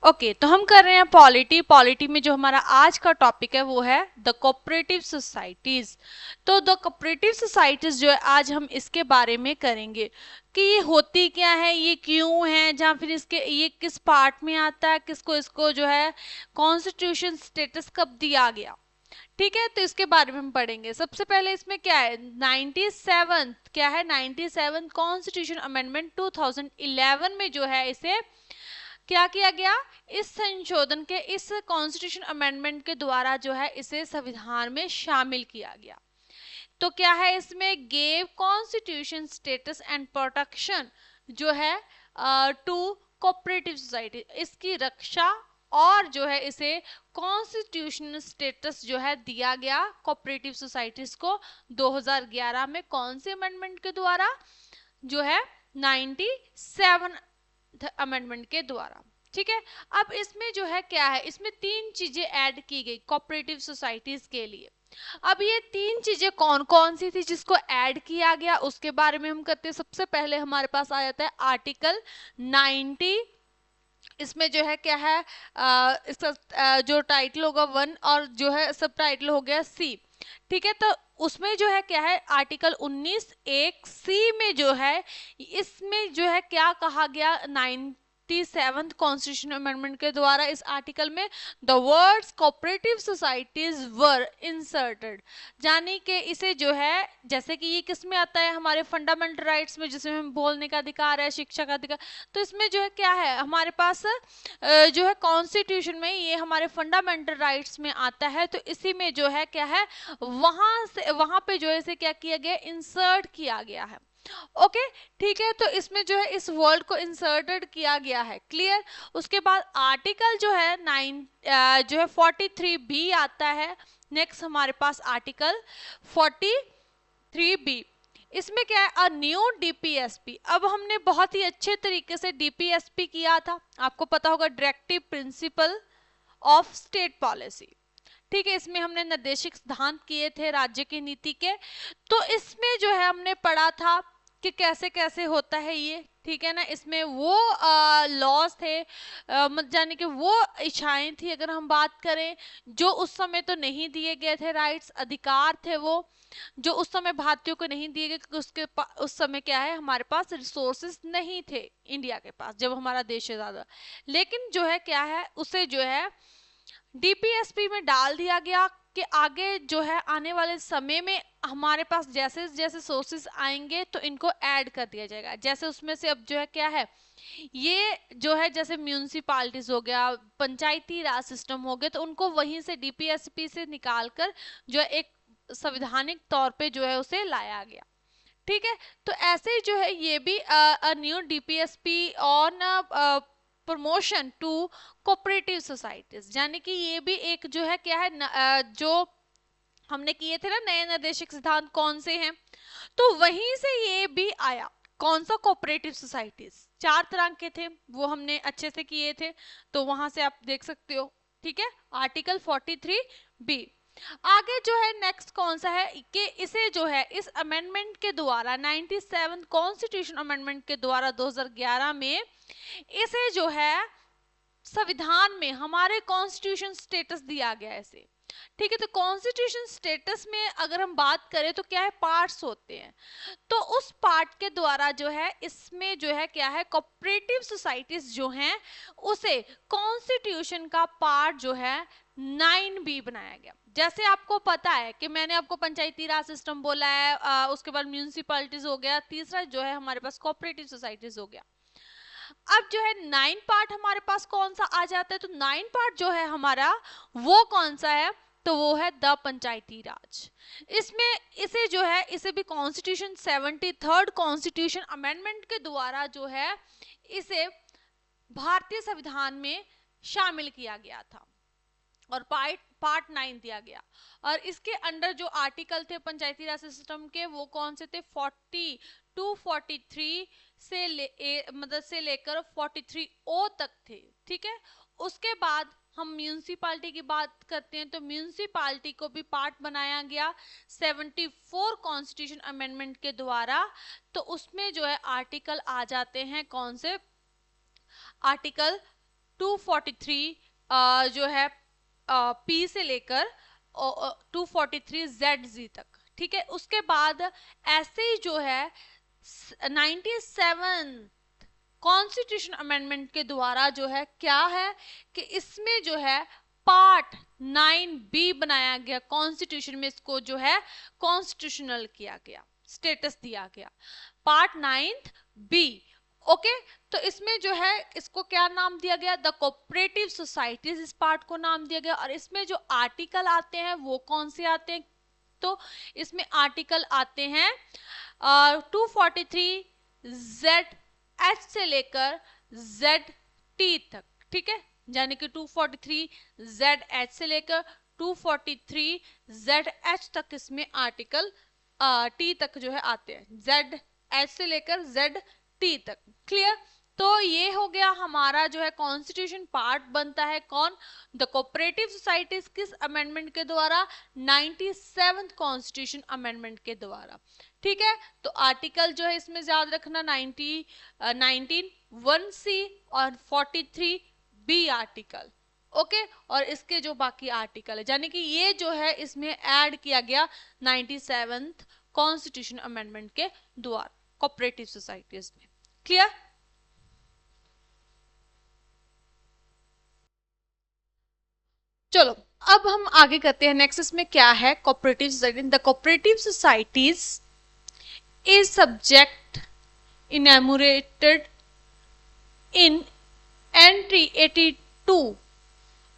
Okay तो हम कर रहे हैं पॉलिटी। पॉलिटी में जो हमारा आज का टॉपिक है वो है द कोऑपरेटिव सोसाइटीज। तो द कोऑपरेटिव सोसाइटीज जो है आज हम इसके बारे में करेंगे कि ये होती क्या है, ये क्यों है, जहाँ फिर इसके ये किस पार्ट में आता है, किसको इसको जो है कॉन्स्टिट्यूशन स्टेटस कब दिया गया। ठीक है, तो इसके बारे में हम पढ़ेंगे। सबसे पहले इसमें क्या है, 97 क्या है, 97 कॉन्स्टिट्यूशन अमेंडमेंट 2011 में जो है इसे क्या किया गया, इस संशोधन के, इस कॉन्स्टिट्यूशन अमेंडमेंट के द्वारा जो है इसे संविधान में शामिल किया गया। तो क्या है इसमें, gave constitution status and protection जो है टू कोऑपरेटिव सोसाइटी, इसकी रक्षा और जो है इसे कॉन्स्टिट्यूशनल स्टेटस जो है दिया गया कोऑपरेटिव सोसाइटीज को 2011 में। कौन से अमेंडमेंट के द्वारा, जो है 97 अमेंडमेंट के द्वारा। ठीक है, अब इसमें जो है क्या है, इसमें तीन चीजें ऐड की गई कोऑपरेटिव सोसाइटीज के लिए। अब ये तीन चीजें कौन कौन सी थी जिसको ऐड किया गया, उसके बारे में हम करते हैं। सबसे पहले हमारे पास आ जाता है आर्टिकल 90। इसमें जो है क्या है, इसका जो टाइटल होगा 1 और जो है सब टाइटल हो गया सी। ठीक है, तो उसमें जो है क्या है, आर्टिकल 19 एक सी में जो है, इसमें जो है क्या कहा गया, 97th कॉन्स्टिट्यूशन अमेंडमेंट के द्वारा इस आर्टिकल में the words cooperative societies were inserted, यानी कि इसे जो है, जैसे कि ये किस में आता है, हमारे फंडामेंटल राइट्स में, जिसमें हम बोलने का अधिकार है, शिक्षा का अधिकार। तो इसमें जो है क्या है हमारे पास जो है कॉन्स्टिट्यूशन में ये हमारे फंडामेंटल राइट्स में आता है। तो इसी में जो है क्या है, वहां से वहां पे जो है इसे क्या किया गया, इंसर्ट किया गया है। ओके ठीक है, तो इसमें जो है इस वर्ड को इंसर्टेड किया गया है। क्लियर। उसके बाद आर्टिकल जो है 9 जो है 43 बी आता है। नेक्स्ट हमारे पास आर्टिकल 43 बी, इसमें क्या है, अ न्यू डीपीएसपी। अब हमने बहुत ही अच्छे तरीके से डीपीएसपी किया था, आपको पता होगा, directive principle of state policy. ठीक है, इसमें हमने निर्देशिक सिद्धांत किए थे राज्य की नीति के। तो इसमें जो है हमने पढ़ा था कि कैसे कैसे होता है ये। ठीक है ना, इसमें वो लॉज थे, जाने कि वो इच्छाएं थी, अगर हम बात करें, जो उस समय तो नहीं दिए गए थे, राइट्स अधिकार थे वो जो उस समय भारतीयों को नहीं दिए गए, क्योंकि उस समय क्या है, हमारे पास रिसोर्सेस नहीं थे इंडिया के पास, जब हमारा देश आजाद। लेकिन जो है क्या है, उसे जो है डीपीएसपी में डाल दिया गया कि आगे जो है आने वाले समय में हमारे पास जैसे जैसे सोर्सेस आएंगे तो इनको ऐड कर दिया जाएगा। जैसे उसमें से अब जो है क्या है, ये जो है जैसे म्यूनिसिपालिटीज हो गया, पंचायती राज सिस्टम हो गया, तो उनको वहीं से डीपीएसपी से निकाल कर जो है एक संवैधानिक तौर पे जो है उसे लाया गया। ठीक है, तो ऐसे ही जो है ये भी new DPSP on promotion to cooperative societies, यानी कि ये भी एक जो है क्या है जो हमने किए थे ना नए निर्देशिक सिद्धांत, कौन से हैं, तो वहीं से ये भी आया। कौन सा, कोऑपरेटिव सोसाइटीज, 4 तरह के थे, वो हमने अच्छे से किए थे, तो वहां से आप देख सकते हो। ठीक है, आर्टिकल 43 बी। आगे जो है नेक्स्ट कौन सा है कि इसे जो है इस अमेंडमेंट के द्वारा 97 कॉन्स्टिट्यूशन अमेंडमेंट के द्वारा 2011 में इसे जो है संविधान में हमारे कॉन्स्टिट्यूशन स्टेटस दिया गया है इसे। ठीक है, तो कॉन्स्टिट्यूशन स्टेटस में अगर हम बात करें तो क्या है, पार्ट्स होते हैं। तो उस पार्ट के द्वारा जो है इसमें जो है क्या है, कोऑपरेटिव सोसाइटीज जो हैं उसे कॉन्स्टिट्यूशन का पार्ट जो है 9B बनाया गया। जैसे आपको पता है कि मैंने आपको पंचायती राज सिस्टम बोला है, उसके बाद म्यूनिसिपैलिटीज हो गया, तीसरा जो है हमारे पास कोऑपरेटिव सोसाइटीज हो गया। अब जो है 9 पार्ट हमारे पास कौन सा आ जाता है, तो 9 पार्ट जो है हमारा वो कौन सा है, तो वो है द पंचायती राज। इसमें इसे जो है इसे भी कॉन्स्टिट्यूशन 73rd कॉन्स्टिट्यूशन अमेंडमेंट के द्वारा जो है इसे भारतीय संविधान में शामिल किया गया था और पार्ट 9 दिया गया। और इसके अंडर जो आर्टिकल थे पंचायती राज सिस्टम के, वो कौन से थे, 40 टू 43 से मतलब से लेकर 43O तक थे। ठीक है, उसके बाद हम म्यूनिसिपालिटी की बात करते हैं, तो म्यूनिसिपालिटी को भी पार्ट बनाया गया 74 कॉन्स्टिट्यूशन अमेंडमेंट के द्वारा। तो उसमें जो है आर्टिकल आ जाते हैं कौन से, आर्टिकल 243 जो है P से लेकर 243 ZZ तक, ठीक है। उसके बाद ऐसे ही जो है 97 कॉन्स्टिट्यूशन अमेंडमेंट के द्वारा जो है क्या है कि इसमें जो है पार्ट 9B बनाया गया कॉन्स्टिट्यूशन में, इसको जो है कॉन्स्टिट्यूशनल किया गया, स्टेटस दिया गया, पार्ट 9B। ओके, तो इसमें जो है इसको क्या नाम दिया गया, द कोऑपरेटिव सोसाइटीज, इस पार्ट को नाम दिया गया। और इसमें जो आर्टिकल आते हैं वो कौन से आते हैं, तो इसमें आर्टिकल आते हैं 243 ZH से लेकर ZT तक, ठीक है, यानी कि 243 ZH से लेकर 243 ZH तक इसमें आर्टिकल T तक जो है आते हैं, ZH से लेकर ZT तक, क्लियर। तो ये हो गया हमारा जो है कॉन्स्टिट्यूशन पार्ट बनता है कौन, द कोऑपरेटिव सोसाइटीज, किस अमेंडमेंट के द्वारा, 97th कॉन्स्टिट्यूशन अमेंडमेंट के द्वारा, ठीक है। तो आर्टिकल जो है इसमें याद रखना 19 1C और 43B आर्टिकल, ओके। और इसके जो बाकी आर्टिकल है, यानी कि ये जो है इसमें ऐड किया गया 97th कॉन्स्टिट्यूशन अमेंडमेंट के द्वारा कोऑपरेटिव सोसाइटीज में, क्लियर। चलो अब हम आगे करते हैं, नेक्स्ट इसमें क्या है, cooperative society. The cooperative societies is subject enumerated in entry 82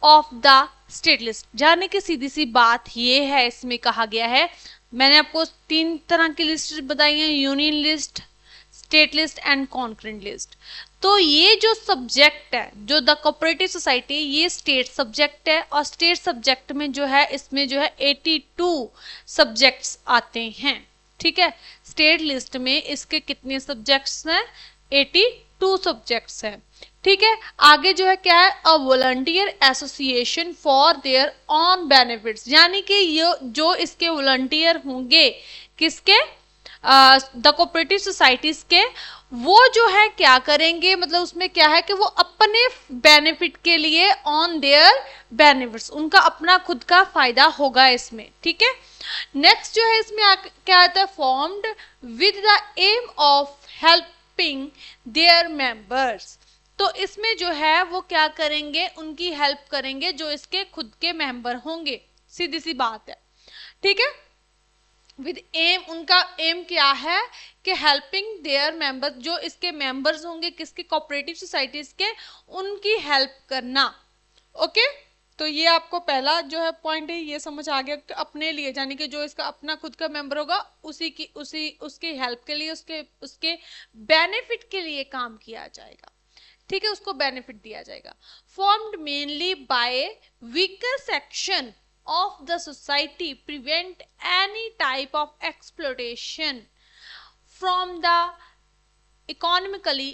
of the state list, जाने की सीधी सी बात ये है, इसमें कहा गया है, मैंने आपको 3 तरह की लिस्ट बताई है, union list, state list and concurrent list. तो ये जो सब्जेक्ट है, जो द कोऑपरेटिव सोसाइटी, ये स्टेट सब्जेक्ट है, और स्टेट सब्जेक्ट में जो है इसमें जो है 82 सब्जेक्ट्स आते हैं, ठीक है। स्टेट लिस्ट में इसके कितने सब्जेक्ट्स हैं, 82 सब्जेक्ट्स हैं, ठीक है। आगे जो है क्या है, अ volunteer association for their on benefits, यानी कि ये जो इसके वॉलंटियर होंगे, किसके, द कोऑपरेटिव सोसाइटीज के, वो जो है क्या करेंगे, मतलब उसमें क्या है कि वो अपने बेनिफिट के लिए, ऑन देयर बेनिफिट्स, उनका अपना खुद का फायदा होगा इसमें, ठीक है। नेक्स्ट जो है इसमें क्या आता है, formed with the aim of helping their members, तो इसमें जो है वो क्या करेंगे, उनकी हेल्प करेंगे जो इसके खुद के मेंबर होंगे, सीधी सी बात है, ठीक है। विद एम, उनका एम क्या है कि हेल्पिंग देयर मेंबर्स, जो इसके मेंबर्स होंगे किसके, कोऑपरेटिव सोसाइटीज के, उनकी हेल्प करना, ओके। तो ये आपको पहला जो है पॉइंट है, ये समझ आ गया कि अपने लिए, यानी कि जो इसका अपना खुद का मेंबर होगा उसकी हेल्प के लिए, उसके बेनिफिट के लिए काम किया जाएगा, ठीक है, उसको बेनिफिट दिया जाएगा। Formed mainly by weaker section of the society prevent any type of exploitation from the economically,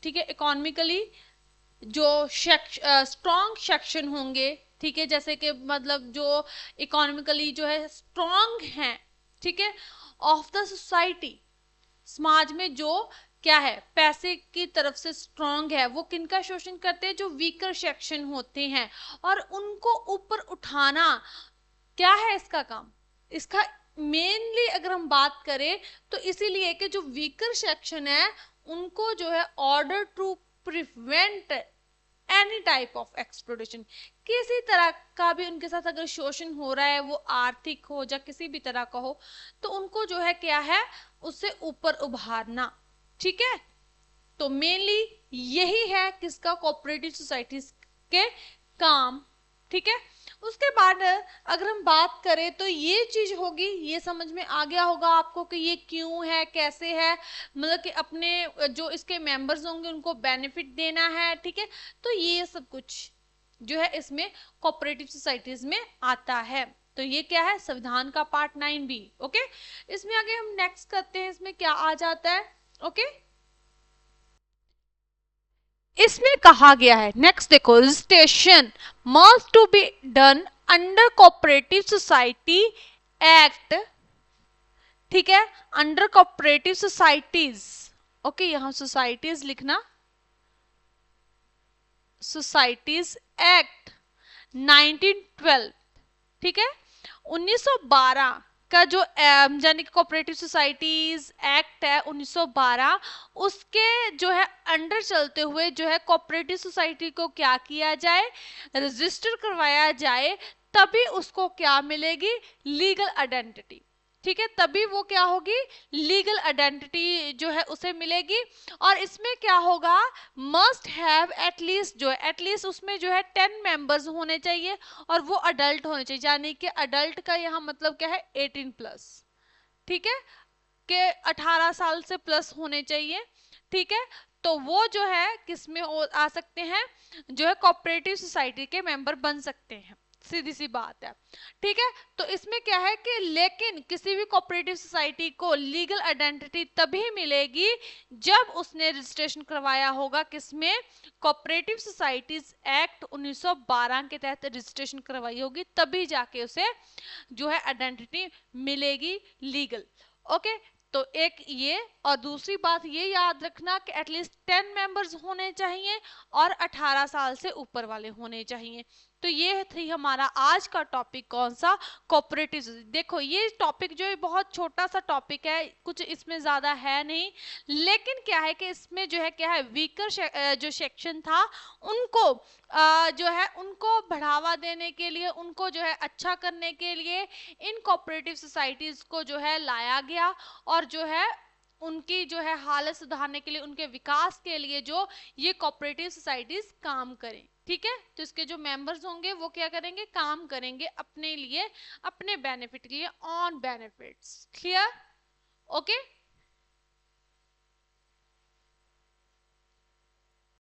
ठीक है, इकोनॉमिकली जो स्ट्रॉन्ग सेक्शन होंगे, ठीक है, जैसे कि मतलब जो इकोनॉमिकली जो है स्ट्रॉन्ग हैं, ठीक है, ऑफ द सोसाइटी, समाज में जो क्या है पैसे की तरफ से स्ट्रॉन्ग है, वो किनका शोषण करते हैं, जो वीकर सेक्शन होते हैं, और उनको ऊपर उठाना क्या है इसका काम, इसका मेनली अगर हम बात करें तो इसीलिए कि जो वीकर सेक्शन है उनको जो है order to prevent any type of exploitation, किसी तरह का भी उनके साथ अगर शोषण हो रहा है, वो आर्थिक हो या किसी भी तरह का हो, तो उनको जो है क्या है उससे ऊपर उभारना, ठीक है। तो मेनली यही है किसका, कोऑपरेटिव सोसाइटीज के काम, ठीक है। उसके बाद अगर हम बात करें तो ये चीज होगी, ये समझ में आ गया होगा आपको कि ये क्यों है, कैसे है, मतलब कि अपने जो इसके मेंबर्स होंगे उनको बेनिफिट देना है, ठीक है। तो ये सब कुछ जो है इसमें कोऑपरेटिव सोसाइटीज में आता है। तो ये क्या है, संविधान का पार्ट 9B, ओके। इसमें आगे हम नेक्स्ट करते हैं, इसमें क्या आ जाता है, ओके। इसमें कहा गया है, नेक्स्ट देखो, registration must to be done under cooperative society act, ठीक है, अंडर कोऑपरेटिव सोसाइटीज, ओके, यहां सोसाइटीज लिखना, सोसाइटीज एक्ट 1912, ठीक है, 1912 का जो यानी कि कोऑपरेटिव सोसाइटीज एक्ट है 1912, उसके जो है अंडर चलते हुए जो है कोऑपरेटिव सोसाइटी को क्या किया जाए, रजिस्टर करवाया जाए, तभी उसको क्या मिलेगी, लीगल आइडेंटिटी। ठीक है, तभी वो क्या होगी, लीगल आइडेंटिटी जो है उसे मिलेगी। और इसमें क्या होगा, मस्ट हैव एटलीस्ट, जो है एटलीस्ट उसमें जो है 10 मेंबर्स होने चाहिए और वो अडल्ट होने चाहिए, यानी कि अडल्ट का यहाँ मतलब क्या है, 18+। ठीक है, के 18 साल से प्लस होने चाहिए। ठीक है, तो वो जो है किसमें आ सकते हैं, जो है कोऑपरेटिव सोसाइटी के मेंबर बन सकते हैं, सीधी सी बात है। ठीक है, तो इसमें क्या है कि लेकिन किसी भी कोऑपरेटिव सोसाइटी को लीगल आइडेंटिटी तभी मिलेगी जब उसने रजिस्ट्रेशन करवाया होगा, किसमें, कोऑपरेटिव सोसाइटीज एक्ट 1912 के तहत रजिस्ट्रेशन करवाई होगी, तभी जाके उसे जो है आइडेंटिटी मिलेगी लीगल। ओके, तो एक ये, और दूसरी बात ये याद रखना कि एटलीस्ट 10 मेंबर्स होने चाहिए और 18 साल से ऊपर वाले होने चाहिए। तो ये थी हमारा आज का टॉपिक, कौन सा, कोऑपरेटिव। देखो ये टॉपिक जो है बहुत छोटा सा टॉपिक है, कुछ इसमें ज्यादा है नहीं, लेकिन क्या है कि इसमें जो है क्या है, वीकर जो सेक्शन था उनको जो है उनको बढ़ावा देने के लिए, उनको जो है अच्छा करने के लिए इन कोऑपरेटिव सोसाइटीज को जो है लाया गया, और जो है उनकी जो है हालत सुधारने के लिए, उनके विकास के लिए जो ये कोऑपरेटिव सोसाइटीज काम करें। ठीक है, तो इसके जो मेंबर्स होंगे वो क्या करेंगे, काम करेंगे अपने लिए, अपने बेनिफिट के लिए, ऑन बेनिफिट्स। क्लियर? ओके।